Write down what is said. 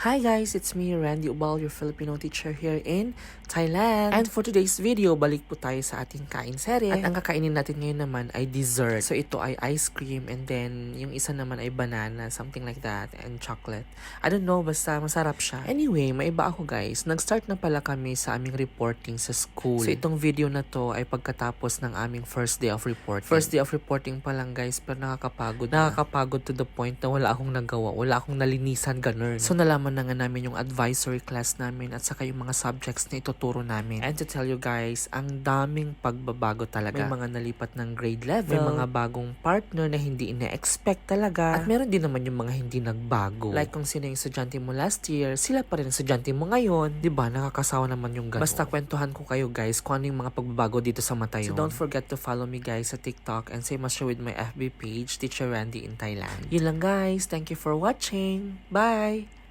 Hi guys, it's me, Randy Ubal, your Filipino teacher here in Thailand. And for today's video, balik po tayo sa ating kain serye. At ang kakainin natin ngayon naman ay dessert. So ito ay ice cream and then yung isa naman ay banana, something like that, and chocolate. I don't know, basta masarap siya. Anyway, maiba ako guys. Nag-start na pala kami sa aming reporting sa school. So itong video na to ay pagkatapos ng aming first day of reporting. First day of reporting pa lang guys, pero nakakapagod. Nakakapagod to the point na wala akong nagawa, wala akong nalinisan, ganun. So nalaman na nga namin yung advisory class namin at saka yung mga subjects na ituturo namin. And to tell you guys, ang daming pagbabago talaga. May mga nalipat ng grade level, may mga bagong partner na hindi ina-expect talaga, at meron din naman yung mga hindi nagbago. Like kung sino yung estudyante mo last year, sila pa rin estudyante mo ngayon. Diba? Nakakasawa naman yung gano'n. Basta kwentuhan ko kayo guys kung ano yung mga pagbabago dito sa Matayon. So don't forget to follow me guys sa TikTok and same as share with my FB page, Teacher Randy in Thailand. Yun lang guys. Thank you for watching. Bye!